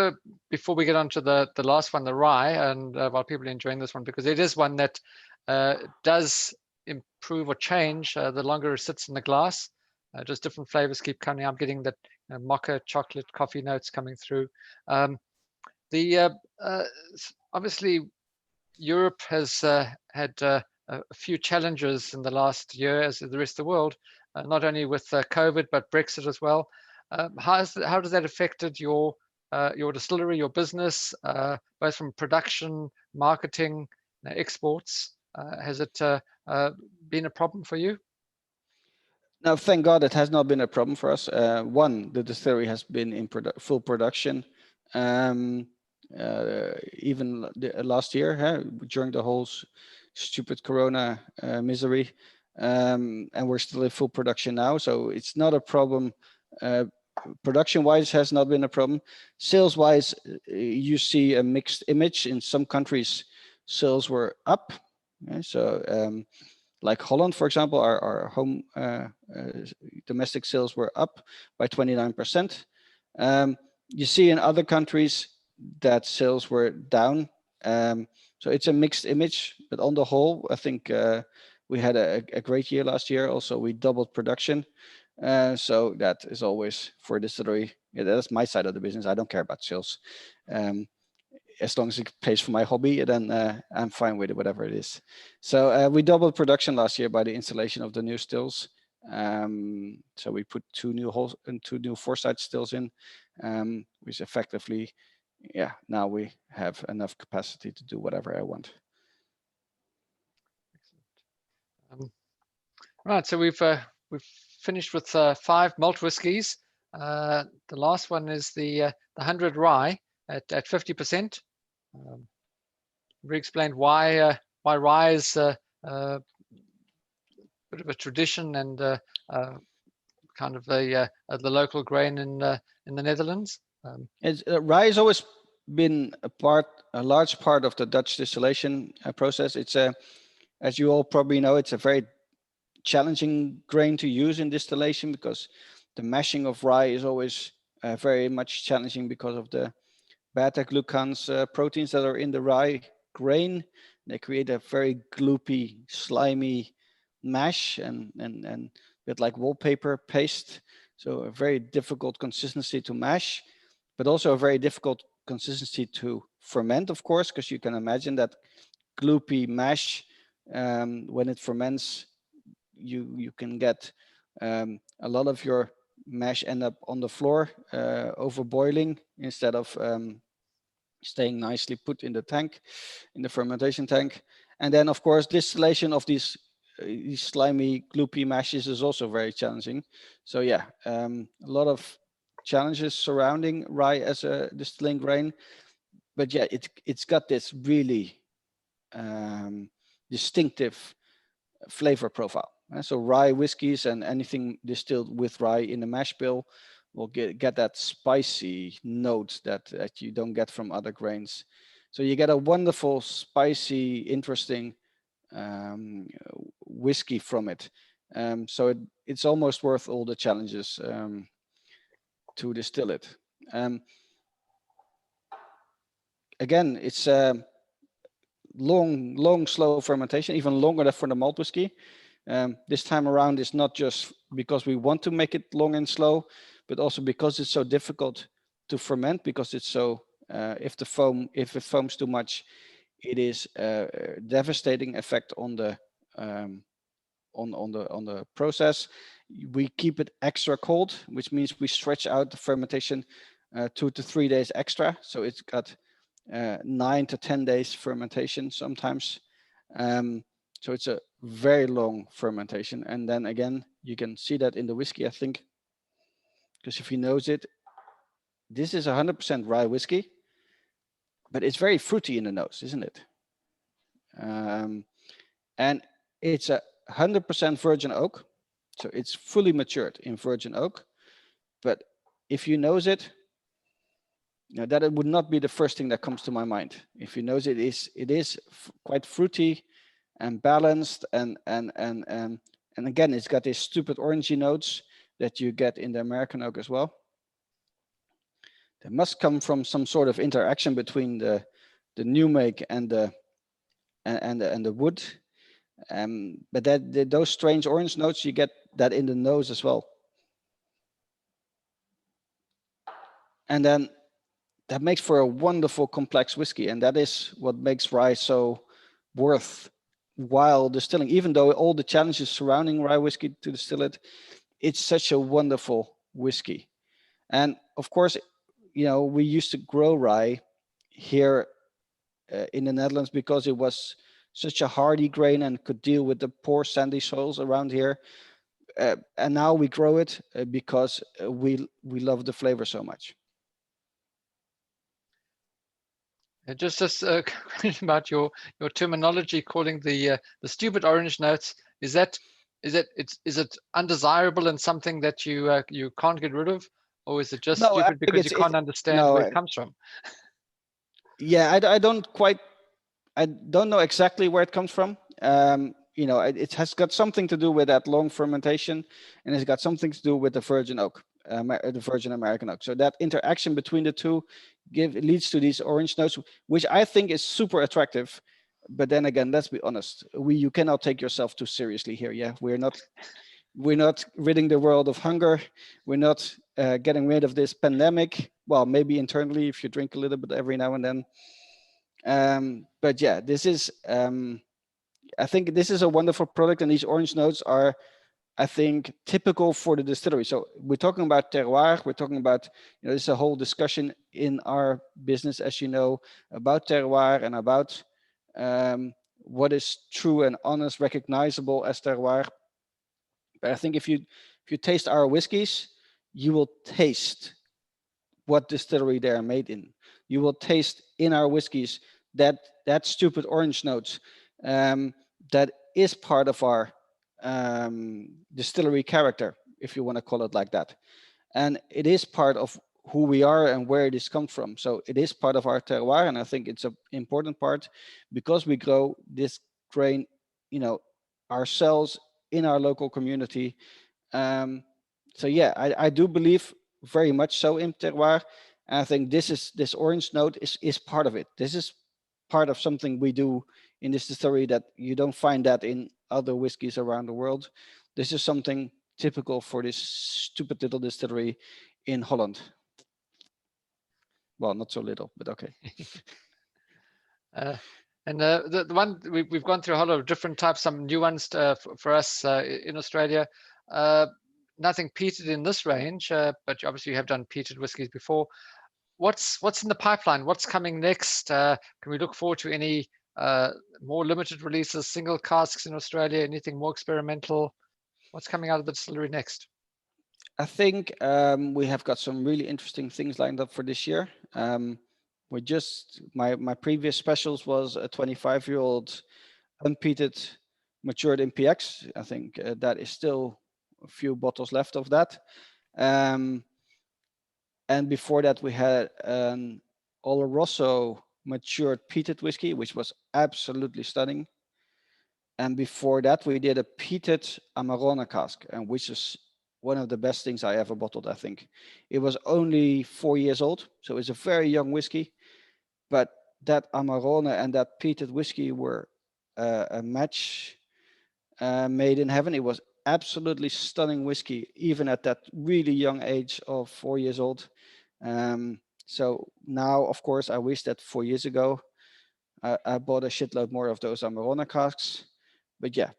before we get on to the last one, the rye, and while people are enjoying this one, because it is one that does improve or change the longer it sits in the glass. Just different flavors keep coming. I'm getting that mocha, chocolate, coffee notes coming through. Obviously, Europe has had a few challenges in the last year, as the rest of the world, not only with COVID, but Brexit as well. How does that affected your distillery, your business, both from production, marketing, exports? Has it been a problem for you? No, thank God it has not been a problem for us. One, the distillery has been in full production. Even last year, during the whole stupid Corona misery, and we're still in full production now. So it's not a problem. Production-wise has not been a problem. Sales-wise, you see a mixed image. In some countries, sales were up. So like Holland, for example, our home domestic sales were up by 29%. You see in other countries that sales were down. So it's a mixed image, but on the whole, I think we had a great year last year. Also, we doubled production. So that is always for a distillery. Yeah, that's my side of the business. I don't care about sales. As long as it pays for my hobby, then I'm fine with it, whatever it is. So we doubled production last year by the installation of the new stills. So we put two new foresight stills in, which effectively, yeah, now we have enough capacity to do whatever I want. Right, so we've finished with 5 malt whiskies. The last one is the 100 rye at 50%. We explained why rye is a bit of a tradition and kind of the local grain in the Netherlands. Rye has always been a large part of the Dutch distillation process. It's as you all probably know, it's a very challenging grain to use in distillation because the mashing of rye is always very much challenging because of the beta-glucans proteins that are in the rye grain. They create a very gloopy, slimy mash and a bit like wallpaper paste. So a very difficult consistency to mash, but also a very difficult consistency to ferment, of course, because you can imagine that gloopy mash, when it ferments, you can get a lot of your mash end up on the floor over boiling instead of staying nicely put in the tank, in the fermentation tank. And then of course distillation of these slimy gloopy mashes is also very challenging. So yeah, a lot of challenges surrounding rye as a distilling grain, but yeah, it's got this really distinctive flavor profile. So rye whiskeys and anything distilled with rye in the mash bill will get that spicy note that you don't get from other grains. So you get a wonderful, spicy, interesting whiskey from it. So it's almost worth all the challenges to distill it. Again, it's long, slow fermentation, even longer than for the malt whiskey. This time around, it's not just because we want to make it long and slow, but also because it's so difficult to ferment, because it's so if it foams too much, it is a devastating effect on the on the process. We keep it extra cold, which means we stretch out the fermentation 2 to 3 days extra. So it's got 9 to 10 days fermentation sometimes. So it's a very long fermentation. And then again, you can see that in the whiskey, I think, because if you nose it, this is 100% rye whiskey, but it's very fruity in the nose, isn't it? And it's a 100% virgin oak. So it's fully matured in virgin oak. But if you nose it, that it would not be the first thing that comes to my mind. If you nose it, it is quite fruity and balanced, and again, it's got these stupid orangey notes that you get in the American oak as well. There must come from some sort of interaction between the new make and the wood. But those strange orange notes, you get that in the nose as well. And then that makes for a wonderful complex whiskey. And that is what makes rye so worthwhile distilling. Even though all the challenges surrounding rye whiskey to distill it, it's such a wonderful whiskey. And of course, we used to grow rye here in the Netherlands because it was such a hardy grain and could deal with the poor sandy soils around here. And now we grow it because we love the flavor so much. And just about your terminology, calling the stupid orange notes, is it undesirable and something that you can't get rid of, or is it just stupid because you can't understand where it comes from? Yeah, I don't know exactly where it comes from. It has got something to do with that long fermentation, and it's got something to do with the virgin oak, the virgin American oak. So that interaction between the two leads to these orange notes, which I think is super attractive. But then again, let's be honest, you cannot take yourself too seriously here. Yeah, we're not ridding the world of hunger. We're not getting rid of this pandemic. Well, maybe internally if you drink a little bit every now and then. But yeah, this is. I think this is a wonderful product, and these orange notes are, I think, typical for the distillery. So we're talking about terroir. We're talking about, there's a whole discussion in our business, as you know, about terroir and about what is true and honest, recognizable as terroir. But I think if you taste our whiskeys, you will taste what distillery they are made in. You will taste in our whiskeys that stupid orange notes. That is part of our distillery character, if you want to call it like that. And it is part of who we are and where it is come from. So it is part of our terroir, and I think it's an important part because we grow this grain, ourselves in our local community. So yeah, I do believe very much so in terroir. And I think this orange note is part of it. This is part of something we do in this distillery that you don't find that in other whiskeys around the world. This is something typical for this stupid little distillery in Holland. Well, not so little, but okay. And the one we've gone through a whole lot of different types, some new ones for us in Australia. Nothing peated in this range, but obviously you have done peated whiskies before. What's in the pipeline? What's coming next? Can we look forward to any more limited releases, single casks in Australia? Anything more experimental? What's coming out of the distillery next? I think we have got some really interesting things lined up for this year. We just my previous specials was a 25-year-old unpeated matured MPX. I think that is still a few bottles left of that. And before that, we had an Oloroso matured peated whiskey, which was absolutely stunning. And before that, we did a peated Amarone cask, and which is one of the best things I ever bottled, I think. It was only 4 years old, so it's a very young whiskey. But that Amarone and that peated whiskey were a match made in heaven. It was absolutely stunning whiskey, even at that really young age of 4 years old. So now, of course, I wish that 4 years ago, I bought a shitload more of those Amarone casks. But yeah,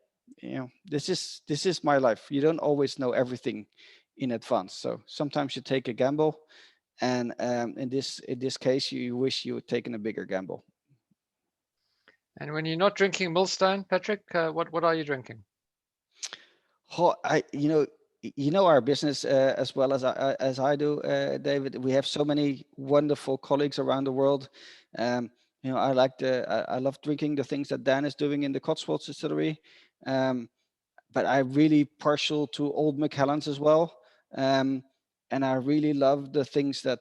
you know, this is my life. You don't always know everything in advance. So sometimes you take a gamble, and in this case, you wish you had taken a bigger gamble. And when you're not drinking Millstone, Patrick, what are you drinking? Oh, you know our business as well as I do, David. We have so many wonderful colleagues around the world. You know, I love drinking the things that Dan is doing in the Cotswolds distillery. But I'm really partial to Old Macallans as well. And I really love the things that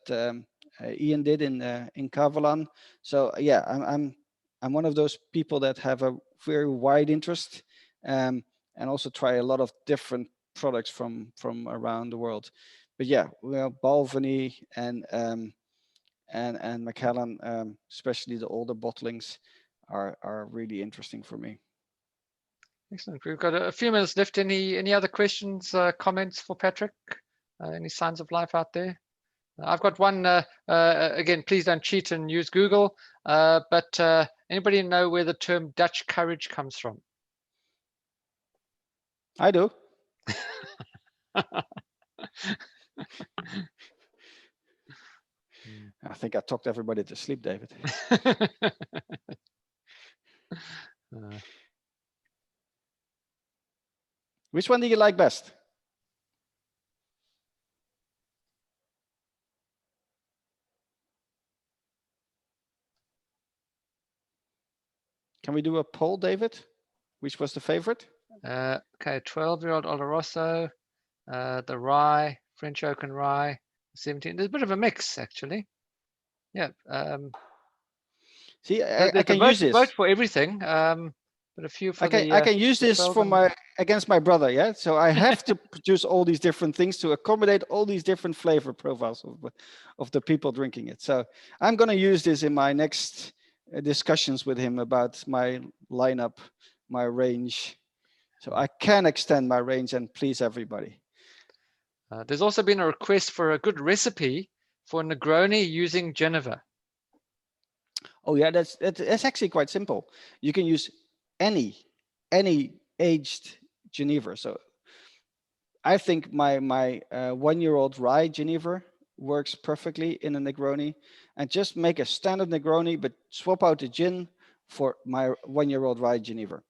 Ian did in Kavalan. So yeah, I'm one of those people that have a very wide interest, and also try a lot of different products from around the world. But yeah, well, Balvenie and Macallan, especially the older bottlings, are really interesting for me. Excellent. We've got a few minutes left. Any other questions, comments for Patrick? Any signs of life out there? I've got one. Again, please don't cheat and use Google. But anybody know where the term Dutch courage comes from? I do. I think I talked everybody to sleep, David. Which one do you like best? Can we do a poll, David? Which was the favorite? Okay, 12-year-old Oloroso, the rye, French oak and rye, 17. There's a bit of a mix, actually. Yeah. See, I can use this. Vote for everything, but a few for I can use this for against my brother. Yeah, so I have to produce all these different things to accommodate all these different flavor profiles of the people drinking it. So I'm going to use this in my next discussions with him about my lineup, my range, so I can extend my range and please everybody. There's also been a request for a good recipe for Negroni using Genever. Oh yeah, that's actually quite simple. You can use any aged Genever. So I think my 1-year-old rye Genever works perfectly in a Negroni, and just make a standard Negroni, but swap out the gin for my 1-year-old rye Genever.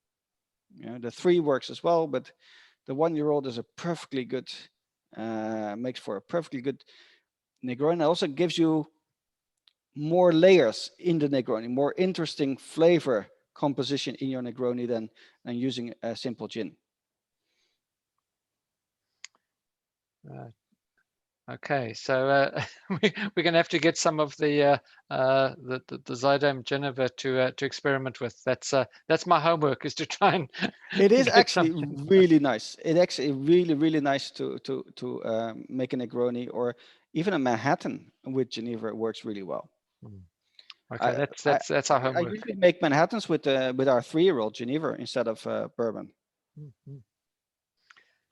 You know, the 3 works as well, but the 1-year-old is a perfectly good, makes for a perfectly good Negroni. It also gives you more layers in the Negroni, more interesting flavor composition in your Negroni than using a simple gin. Okay, so we're going to have to get some of the Zuidam Genever to experiment with. That's my homework, is to try and. It is actually really nice. It actually really nice to make a Negroni, or even a Manhattan with Genever works really well. Okay, that's our homework. I usually make Manhattans with our 3-year-old Genever instead of bourbon.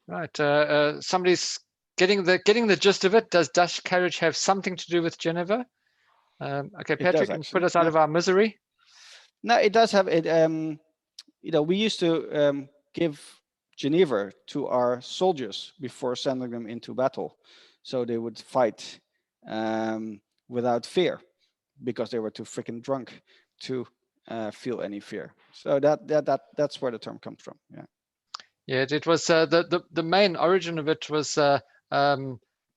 Right, somebody's getting the gist of it. Does Dutch courage have something to do with Genever? Okay, Patrick, can put us out of our misery. No, it does have it. You know, we used to give Genever to our soldiers before sending them into battle, so they would fight without fear, because they were too freaking drunk to feel any fear. So that's where the term comes from. Yeah. Yeah, it was the main origin of it was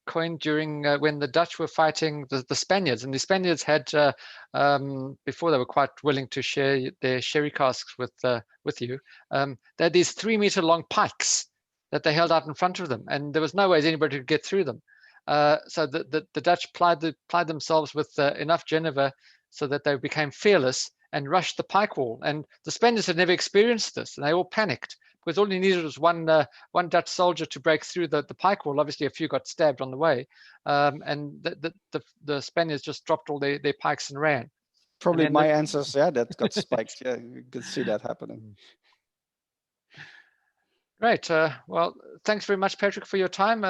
coined during when the Dutch were fighting the Spaniards, and the Spaniards had before they were quite willing to share their sherry casks with you. They had these 3-meter long pikes that they held out in front of them, and there was no way anybody could get through them. So the Dutch plied themselves with enough Genever so that they became fearless and rushed the pike wall. And the Spaniards had never experienced this, and they all panicked because all you needed was one Dutch soldier to break through the pike wall. Obviously, a few got stabbed on the way, and the Spaniards just dropped all their pikes and ran. Probably my ancestors, yeah, that got spiked. Yeah, you could see that happening. Great. Well, thanks very much, Patrick, for your time.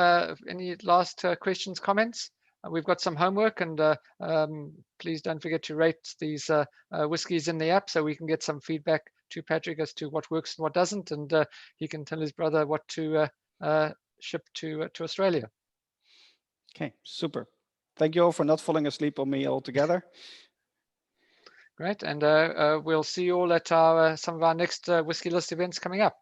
Any last questions, comments? We've got some homework, and please don't forget to rate these whiskies in the app so we can get some feedback to Patrick as to what works and what doesn't, and he can tell his brother what to ship to Australia. Okay, super. Thank you all for not falling asleep on me altogether. Great, and we'll see you all at some of our next Whiskey List events coming up.